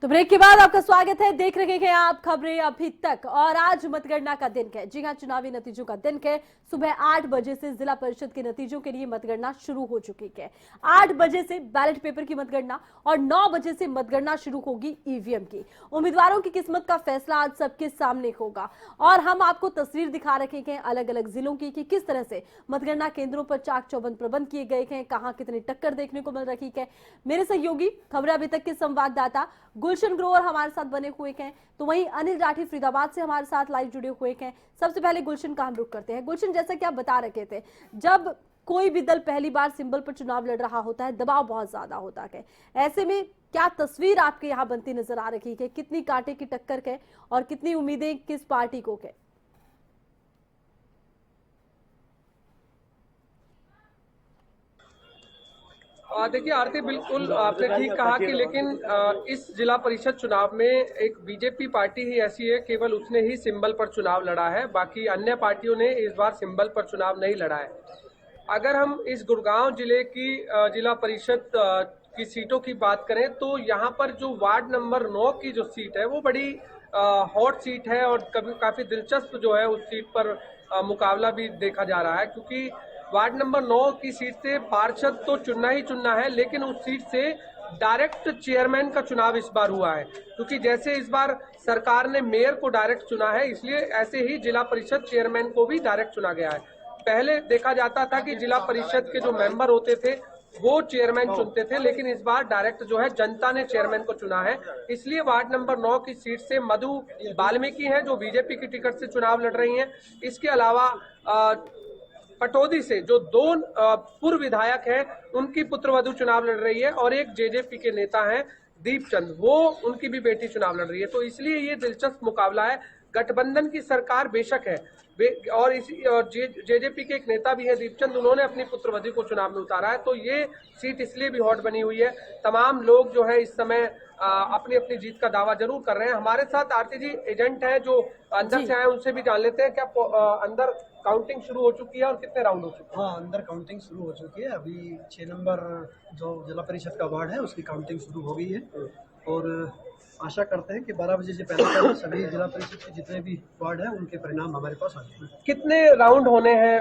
तो ब्रेक के बाद आपका स्वागत है। देख रहे हैं आप खबरें अभी तक। और आज मतगणना का दिन है। जी हां, चुनावी नतीजों का दिन है। सुबह 8 बजे से जिला परिषद के नतीजों के लिए मतगणना शुरू हो चुकी है। 8 बजे से बैलेट पेपर की मतगणना और 9 बजे से मतगणना शुरू होगी ईवीएम की। उम्मीदवारों की किस्मत का फैसला आज सबके सामने होगा और हम आपको तस्वीर दिखा रखे हैं अलग अलग जिलों की कि किस तरह से मतगणना केंद्रों पर चाक चौबंद प्रबंध किए गए हैं, कहां कितनी टक्कर देखने को मिल रही है। मेरे सहयोगी खबरें अभी तक के संवाददाता गुलशन ग्रोवर हमारे साथ बने हुए हैं, तो वहीं अनिल राठी फरीदाबाद से हमारे साथ लाइव जुड़े हुए हैं। सबसे पहले गुलशन का हम रुख करते हैं। गुलशन, जैसा कि आप बता रखे थे, जब कोई भी दल पहली बार सिंबल पर चुनाव लड़ रहा होता है, दबाव बहुत ज्यादा होता है। ऐसे में क्या तस्वीर आपके यहाँ बनती नजर आ रही है? कितनी कांटे की टक्कर है और कितनी उम्मीदें किस पार्टी को है? देखिए आरती, बिल्कुल आपने ठीक कहा कि लेकिन इस जिला परिषद चुनाव में एक बीजेपी पार्टी ही ऐसी है, केवल उसने ही सिंबल पर चुनाव लड़ा है। बाकी अन्य पार्टियों ने इस बार सिंबल पर चुनाव नहीं लड़ा है। अगर हम इस गुड़गांव जिले की जिला परिषद की सीटों की बात करें तो यहाँ पर जो वार्ड नंबर 9 की जो सीट है वो बड़ी हॉट सीट है और कभी काफी दिलचस्प जो है उस सीट पर मुकाबला भी देखा जा रहा है, क्योंकि वार्ड नंबर 9 की सीट से पार्षद तो चुनना ही चुनना है, लेकिन उस सीट से डायरेक्ट चेयरमैन का चुनाव इस बार हुआ है। क्योंकि जैसे इस बार सरकार ने मेयर को डायरेक्ट चुना है, इसलिए ऐसे ही जिला परिषद चेयरमैन को भी डायरेक्ट चुना गया है। पहले देखा जाता था कि जिला परिषद के जो मेंबर होते थे वो चेयरमैन चुनते थे, लेकिन इस बार डायरेक्ट जो है जनता ने चेयरमैन को चुना है। इसलिए वार्ड नंबर 9 की सीट से मधु वाल्मीकि हैं जो बीजेपी की टिकट से चुनाव लड़ रही हैं। इसके अलावा पटौदी से जो दो पूर्व विधायक हैं उनकी पुत्रवधु चुनाव लड़ रही है और एक जेजेपी के नेता हैं दीपचंद, वो उनकी भी बेटी चुनाव लड़ रही है। तो इसलिए ये दिलचस्प मुकाबला है। गठबंधन की सरकार बेशक है और इसी और जेजेपी के एक नेता भी है दीपचंद, उन्होंने अपनी पुत्रवधु को चुनाव में उतारा है। तो ये सीट इसलिए भी हॉट बनी हुई है। तमाम लोग जो है इस समय अपनी अपनी जीत का दावा जरूर कर रहे हैं। हमारे साथ आरती जी एजेंट हैं जो अंदर से आए, उनसे भी जान लेते हैं क्या अंदर काउंटिंग शुरू हो चुकी है और कितने राउंड हो चुके हैं? हाँ, अंदर काउंटिंग शुरू हो चुकी है। अभी 6 नंबर जो जिला परिषद का वार्ड है उसकी काउंटिंग शुरू हो गई है और आशा करते हैं कि 12 बजे से पहले सभी जिला परिषद के जितने भी वार्ड हैं उनके परिणाम हमारे पास आ जाएंगे। कितने राउंड होने हैं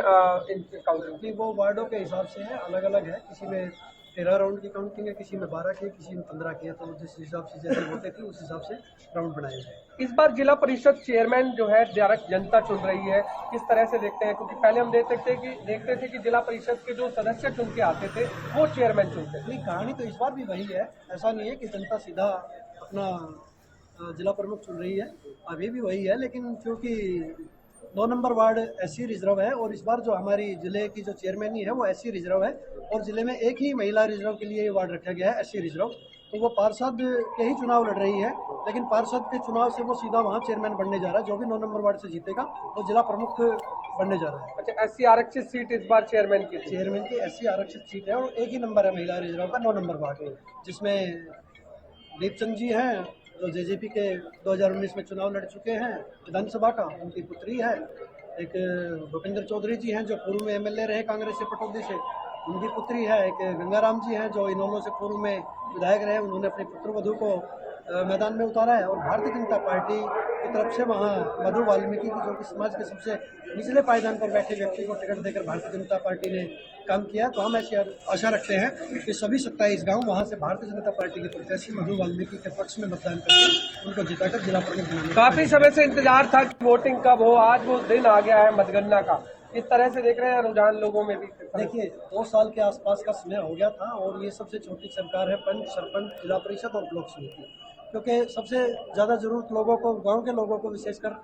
इनके काउंटिंग? वो वार्डों के हिसाब से है, अलग अलग है। किसी में 13 राउंड की काउंटिंग है, किसी में 12 की, किसी में 15 की है। तो जिस हिसाब से जैसे होते थे उस हिसाब से राउंड बनाए जाए। इस बार जिला परिषद चेयरमैन जो है डायरेक्ट जनता चुन रही है, किस तरह से देखते हैं? क्योंकि पहले हम देखते थे कि जिला परिषद के जो सदस्य चुन के आते थे वो चेयरमैन चुनते थे। नहीं, कहानी तो इस बार भी वही है। ऐसा नहीं है कि जनता सीधा अपना जिला प्रमुख चुन रही है, अभी भी वही है। लेकिन क्योंकि 9 नंबर वार्ड एससी रिजर्व है और इस बार जो हमारी जिले की जो चेयरमैनी है वो एससी रिजर्व है और जिले में एक ही महिला रिजर्व के लिए वार्ड रखा गया है, एससी रिजर्व। तो वो पार्षद के ही चुनाव लड़ रही है, लेकिन पार्षद के चुनाव से वो सीधा वहाँ चेयरमैन बनने जा रहा है। जो भी 9 नंबर वार्ड से जीतेगा वो जिला प्रमुख बनने जा रहा है। अच्छा, एससी आरक्षित सीट इस बार चेयरमैन की एससी आरक्षित सीट है और एक ही नंबर है महिला रिजर्व का, 9 नंबर वार्ड, जिसमें दीपचंद जी हैं जो जेजेपी के 2019 में चुनाव लड़ चुके हैं विधानसभा का, उनकी पुत्री है। एक भूपेंद्र चौधरी जी हैं जो पूर्व में एमएलए रहे कांग्रेस से पटौदी से, उनकी पुत्री है। एक गंगाराम जी हैं जो इनेलो से पूर्व में विधायक रहे, उन्होंने अपनी पुत्रवधू को मैदान में उतारा है। और भारतीय जनता पार्टी की तरफ से वहाँ मधु वाल्मीकि की, जो कि समाज के सबसे निचले पायदान पर बैठे व्यक्ति को टिकट देकर भारतीय जनता पार्टी ने काम किया। तो हम ऐसी आशा रखते हैं कि सभी 27 गांव वहाँ से भारतीय जनता पार्टी के प्रत्याशी मधु वाल्मीकि के पक्ष में मतदान करके उनको जिताकर जिला प्रमुख बनाने। काफी समय से इंतजार था कि वोटिंग कब हो, आज वो दिन आ गया है मतगणना का। इस तरह से देख रहे हैं रुझान लोगों में भी? देखिए, 2 साल के आसपास का समय हो गया था और ये सबसे छोटी सरकार है पंच, सरपंच, जिला परिषद और ब्लॉक समिति, क्योंकि सबसे ज़्यादा जरूरत लोगों को, गांव के लोगों को विशेषकर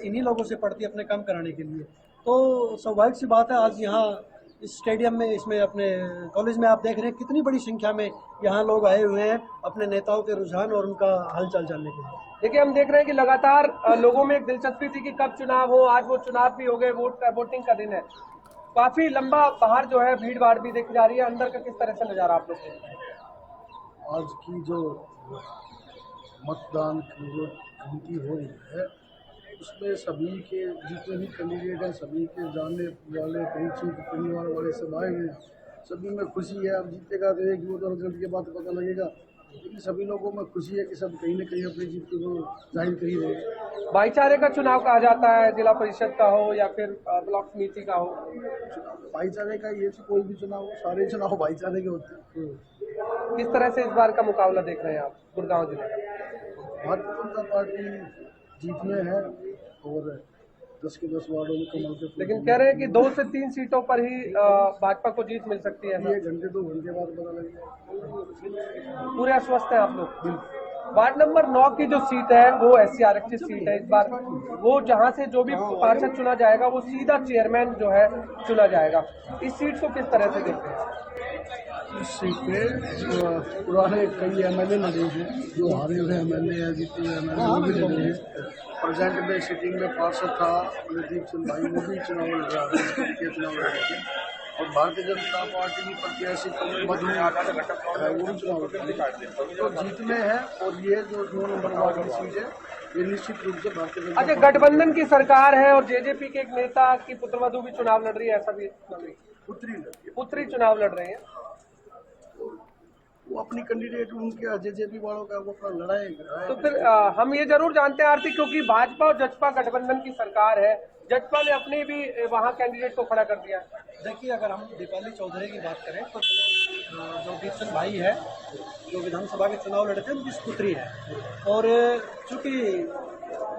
इन्हीं लोगों से पड़ती है अपने काम कराने के लिए। तो स्वाभाविक सी बात है, आज यहाँ इस स्टेडियम में, इसमें अपने कॉलेज में आप देख रहे हैं कितनी बड़ी संख्या में यहाँ लोग आए हुए हैं अपने नेताओं के रुझान और उनका हालचाल जानने के लिए। देखिए, हम देख रहे हैं कि लगातार लोगों में एक दिलचस्पी थी कि कब चुनाव हो। आज वो चुनाव भी हो गए, वोटिंग का दिन है। काफी लंबा बाहर जो है भीड़ भाड़ भी देखी जा रही है। अंदर का किस तरह से नजारा आप लोग को? आज की जो मतदान की जो गिनती हो रही है उसमें सभी के जितने भी कैंडिडेट हैं, सभी के जानने वाले, परिचित, परिवार वाले सब आए हैं। सभी में खुशी है। अब जीतेगा तो एक 2 रिजल्ट के बाद पता लगेगा लेकिन सभी लोगों में खुशी है कि सब कहीं न कहीं अपनी जीत को जाहिर कर ही रहे हैं। भाईचारे का चुनाव कहा जाता है, जिला परिषद का हो या फिर ब्लॉक समिति का हो। भाईचारे का ये तो कोई भी चुनाव हो, सारे चुनाव भाईचारे के होते हैं। किस तरह से इस बार का मुकाबला देख रहे हैं आप गुड़गांव जिले का? भारतीय जनता पार्टी जीत में है और 10 के 10 वार्डों में कमल के फूल। लेकिन कह रहे हैं कि 2 से 3 सीटों पर ही भाजपा को जीत मिल सकती है। ये घंटे 2 घंटे बाद पता लगेगा। पूरे आश्वस्त हैं आप लोग? वार्ड नंबर 9 की जो सीट है वो एससी आरक्षित सीट है। इस बार वो जहां से जो भी पार्षद चुना जाएगा वो सीधा चेयरमैन जो है चुना जाएगा। इस सीट को किस तरह से देखते हैं? इस सीट पे पुराने कई एमएलए लड़े हैं, जो हारे हुए एमएलए हैं, जीते हुए एमएलए वो भी लड़े हैं। प्रेजेंट में सिटिंग में पार्षद था दीप चंद भाई, वो भी चुनाव लड़ रहा था, चुनाव लड़ रहे थे। और भारतीय जनता पार्टी की प्रत्याशी मधु वो भी चुनाव लड़ रहे थे। तो जीत में है और ये जो 2 नंबर वार्ड की सीट है ये निश्चित रूप से भारतीय जनता अच्छा, गठबंधन की सरकार है और जेजेपी के एक नेता की पुत्रवधू भी चुनाव लड़ रही है, ऐसा भी पुत्री चुनाव लड़ रही है। वो अपनी कैंडिडेट उनके जेजेपी वालों का वो अपना लड़ाएगा। तो फिर हम ये जरूर जानते हैं आरती, क्योंकि भाजपा और जसपा गठबंधन की सरकार है, जसपा ने अपने भी वहाँ कैंडिडेट को खड़ा कर दिया। देखिए, अगर हम दीपाली चौधरी की बात करें तो जो दीपचंद भाई है, जो विधानसभा के चुनाव लड़े थे, उनकी पुत्री है। और चूंकि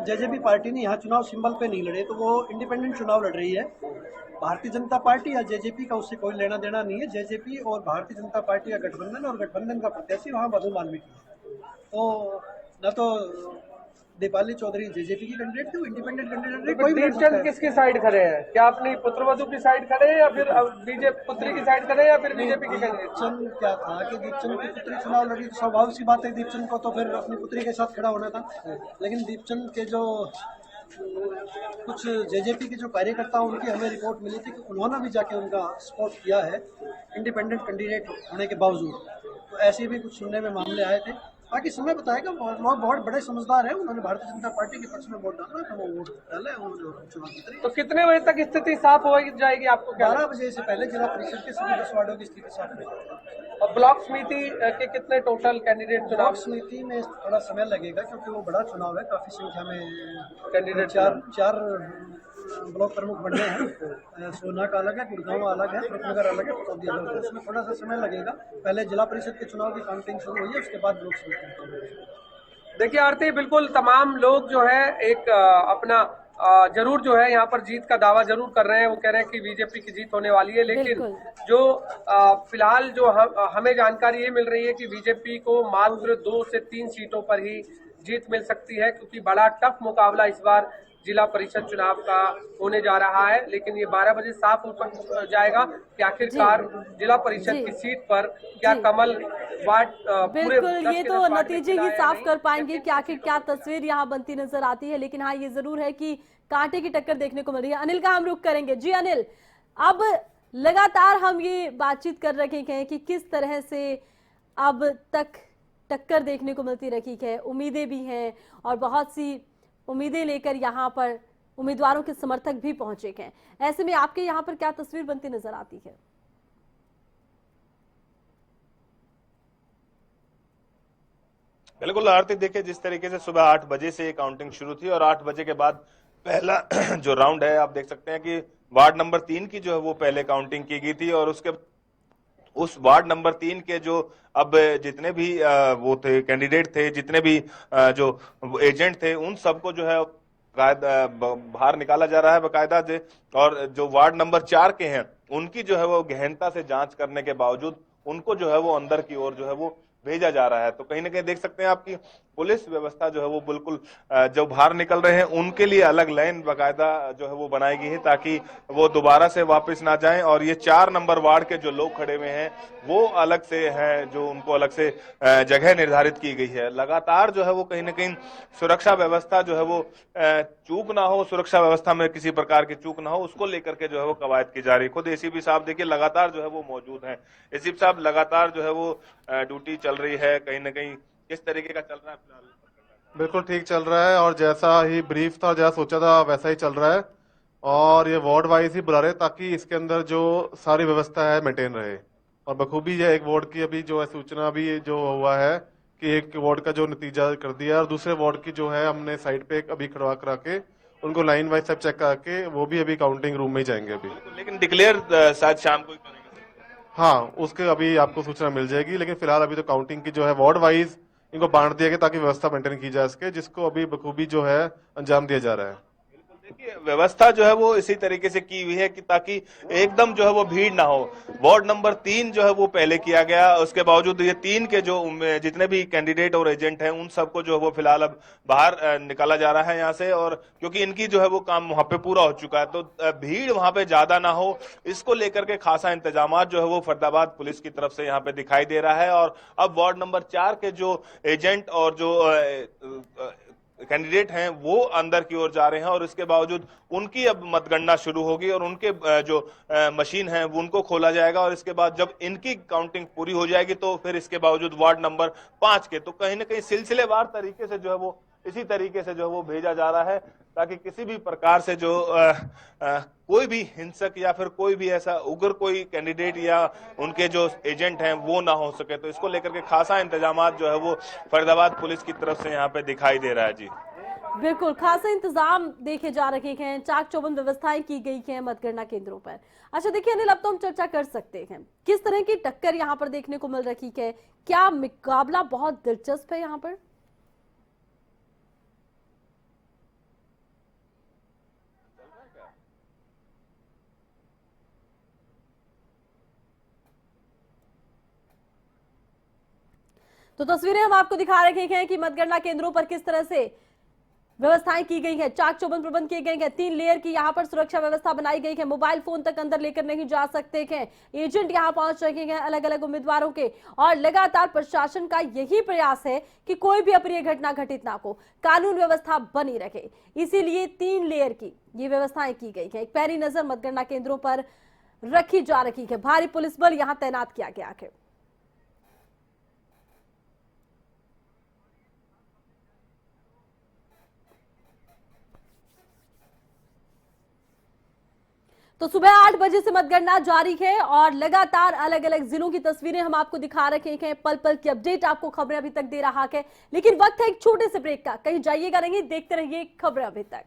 जेजेपी पार्टी ने यहाँ चुनाव सिंबल पे नहीं लड़े, तो वो इंडिपेंडेंट चुनाव लड़ रही है। भारतीय जनता पार्टी या जेजेपी का उससे कोई लेना देना नहीं है। जेजेपी और भारतीय जनता पार्टी का गठबंधन, और गठबंधन का प्रत्याशी वहाँ मधु मालवीय है। तो न तो दीपाली चौधरी जेजेपी की कैंडिडेट थी, वो इंडिपेंडेंट कैंडिडेट है। कोई भी दीपचंद किसकी साइड खड़े हैं? क्या अपनी पुत्रवधू की साइड खड़े हैं या फिर बीजेपी पुत्री की साइड खड़े हैं या फिर बीजेपी की कैंडिडेट? दीपचंद क्या था कि दीपचंद की पुत्री चुनाव लड़ी, तो स्वाभाविक सी बात है दीपचंद को तो फिर अपनी पुत्री के साथ खड़ा होना था। लेकिन दीपचंद के जो कुछ जेजेपी के जो कार्यकर्ता, उनकी हमें रिपोर्ट मिली थी कि उन्होंने भी जाके उनका सपोर्ट किया है इंडिपेंडेंट कैंडिडेट होने के बावजूद। तो ऐसे भी कुछ सुनने में मामले आए थे। बाकी समय बताएगा। लोग बहुत बड़े समझदार हैं, उन्होंने भारतीय जनता पार्टी के पक्ष में वोट डाला, तो वो वोट डाले और चुनाव जीते। तो कितने बजे तक स्थिति साफ हो जाएगी आपको क्या? 12 बजे से पहले जिला परिषद के सभी 10 वार्डों की स्थिति साफ हो जाएगी। और ब्लॉक समिति के कितने टोटल कैंडिडेट चुनाव? ब्लॉक समिति में थोड़ा समय लगेगा, क्योंकि वो बड़ा चुनाव है, काफी संख्या में कैंडिडेट चार ब्लॉक प्रमुख बनने हैं। सोना का अलग है, गुड़गांव अलग है, रुपनगर अलग है, पटौदी अलग है। उसमें थोड़ा सा समय लगेगा। पहले जिला परिषद के चुनाव की काउंटिंग शुरू हुई है, उसके बाद ब्लॉक समिति। देखिए आरती, बिल्कुल तमाम लोग जो है एक अपना जरूर जो है यहाँ पर जीत का दावा जरूर कर रहे हैं। वो कह रहे हैं कि बीजेपी की जीत होने वाली है, लेकिन जो फिलहाल जो हमें जानकारी ये मिल रही है कि बीजेपी को मात्र 2 से 3 सीटों पर ही जीत मिल सकती है, क्योंकि बड़ा टफ मुकाबला इस बार जिला परिषद चुनाव का होने जा रहा है। लेकिन ये 12 बजे साफ हो जाएगा कि आखिरकार जिला परिषद की सीट पर क्या कमल वार्ड बिल्कुल, ये तो नतीजे ही साफ कर पाएंगे कि आखिर क्या तस्वीर यहाँ बनती नजर आती है। लेकिन हाँ, ये जरूर है कि कांटे की टक्कर देखने को मिल रही है। अनिल का हम रुख करेंगे। जी अनिल, अब लगातार हम ये बातचीत कर रहे हैं कि किस तरह से अब तक टक्कर देखने को मिलती रही है, उम्मीदें भी हैं और बहुत सी उम्मीदें लेकर यहाँ पर उम्मीदवारों के समर्थक भी पहुंचे हैं। ऐसे में आपके यहाँ पर क्या तस्वीर बनती नजर आती है? बिल्कुल आरती, देखिए जिस तरीके से सुबह 8 बजे से काउंटिंग शुरू थी और 8 बजे के बाद पहला जो राउंड है, आप देख सकते हैं कि वार्ड नंबर 3 की जो है वो पहले काउंटिंग की गई थी और उसके उस वार्ड नंबर 3 के जो अब जितने भी वो थे कैंडिडेट थे, जितने भी जो एजेंट थे, उन सबको जो है बाहर निकाला जा रहा है बकायदा। और जो वार्ड नंबर 4 के हैं, उनकी जो है वो गहनता से जांच करने के बावजूद उनको जो है वो अंदर की ओर जो है वो भेजा जा रहा है। तो कहीं ना कहीं देख सकते हैं आपकी पुलिस व्यवस्था जो है वो बिल्कुल जो बाहर निकल रहे हैं उनके लिए अलग लाइन बकायदा जो है वो बनाई गई है, ताकि वो दोबारा से वापस ना जाएं। और ये 4 नंबर वार्ड के जो लोग खड़े हुए हैं वो अलग से हैं, जो उनको अलग से जगह निर्धारित की गई है। लगातार जो है वो कहीं ना कहीं सुरक्षा व्यवस्था जो है वो चूक ना हो, सुरक्षा व्यवस्था में किसी प्रकार की चूक ना हो, उसको लेकर के जो है वो कवायद की जा रही है। खुद एसीपी साहब देखिए लगातार जो है वो मौजूद हैं। एसीपी साहब लगातार जो है वो ड्यूटी चल रही है, कहीं ना कहीं किस तरीके का चल रहा है फिलहाल? बिल्कुल ठीक चल रहा है और जैसा ही ब्रीफ था, जैसा सोचा था वैसा ही चल रहा है। और ये वार्ड वाइज ही बुला रहे ताकि इसके अंदर जो सारी व्यवस्था है मेंटेन रहे। और बखूबी है एक वार्ड की अभी जो है सूचना भी जो हुआ है कि एक वार्ड का जो नतीजा कर दिया और दूसरे वार्ड की जो है हमने साइड पे अभी खड़वा करा के उनको लाइन वाइज सब चेक करके वो भी अभी काउंटिंग रूम में ही जाएंगे अभी। लेकिन डिक्लेयर शायद शाम को ही करेंगे। हाँ, उसके अभी आपको सूचना मिल जाएगी, लेकिन फिलहाल अभी तो काउंटिंग की जो है वार्ड वाइज इनको बांट दिया गया ताकि व्यवस्था मेंटेन की जा सके, जिसको अभी बखूबी जो है अंजाम दिया जा रहा है। देखिए व्यवस्था जो है वो इसी तरीके से की हुई है कि ताकि एकदम जो है वो भीड़ ना हो। वार्ड नंबर 3 जो है वो पहले किया गया, उसके बावजूद ये 3 के जो जितने भी कैंडिडेट और एजेंट हैं उन सबको जो है वो फिलहाल अब बाहर निकाला जा रहा है यहाँ से, और क्योंकि इनकी जो है वो काम वहां पे पूरा हो चुका है तो भीड़ वहां पे ज्यादा ना हो, इसको लेकर के खासा इंतजाम जो है वो फरीदाबाद पुलिस की तरफ से यहाँ पे दिखाई दे रहा है। और अब वार्ड नंबर 4 के जो एजेंट और जो कैंडिडेट हैं वो अंदर की ओर जा रहे हैं और इसके बावजूद उनकी अब मतगणना शुरू होगी और उनके जो मशीन है वो उनको खोला जाएगा और इसके बाद जब इनकी काउंटिंग पूरी हो जाएगी तो फिर इसके बावजूद वार्ड नंबर 5 के तो कहीं ना कहीं सिलसिलेवार तरीके से जो है वो इसी तरीके से जो है वो भेजा जा रहा है ताकि किसी भी प्रकार से जो कोई भी हिंसक या फिर कोई भी ऐसा उग्र कोई कैंडिडेट या उनके जो एजेंट हैं वो ना हो सके। तो इसको लेकर के खासा इंतजाम जो है वो फरीदाबाद पुलिस की तरफ से यहाँ पे दिखाई दे रहा है। जी बिल्कुल, खासे इंतजाम देखे जा रहे हैं, चाक चौबंद व्यवस्थाएं की गई हैं मतगणना केंद्रों पर। अच्छा देखिए अनिल, अब तो हम चर्चा कर सकते हैं किस तरह की टक्कर यहाँ पर देखने को मिल रही है, क्या मुकाबला बहुत दिलचस्प है यहाँ पर? तो तस्वीरें हम आपको दिखा रहे हैं कि मतगणना केंद्रों पर किस तरह से व्यवस्थाएं की गई है, चाक चौबंद प्रबंध किए गए हैं, 3 लेयर की यहाँ पर सुरक्षा व्यवस्था बनाई गई है, मोबाइल फोन तक अंदर लेकर नहीं जा सकते हैं, एजेंट यहाँ पहुंच रहे हैं अलग अलग उम्मीदवारों के, और लगातार प्रशासन का यही प्रयास है कि कोई भी अप्रिय घटना घटित ना हो, कानून व्यवस्था बनी रहे, इसीलिए 3 लेयर की ये व्यवस्थाएं की गई है। एक पैरी नजर मतगणना केंद्रों पर रखी जा रही है, भारी पुलिस बल यहाँ तैनात किया गया है। तो सुबह 8 बजे से मतगणना जारी है और लगातार अलग अलग जिलों की तस्वीरें हम आपको दिखा रहे हैं, पल पल की अपडेट आपको खबरें अभी तक दे रहा है, लेकिन वक्त है एक छोटे से ब्रेक का, कहीं जाइएगा नहीं, देखते रहिए खबरें अभी तक।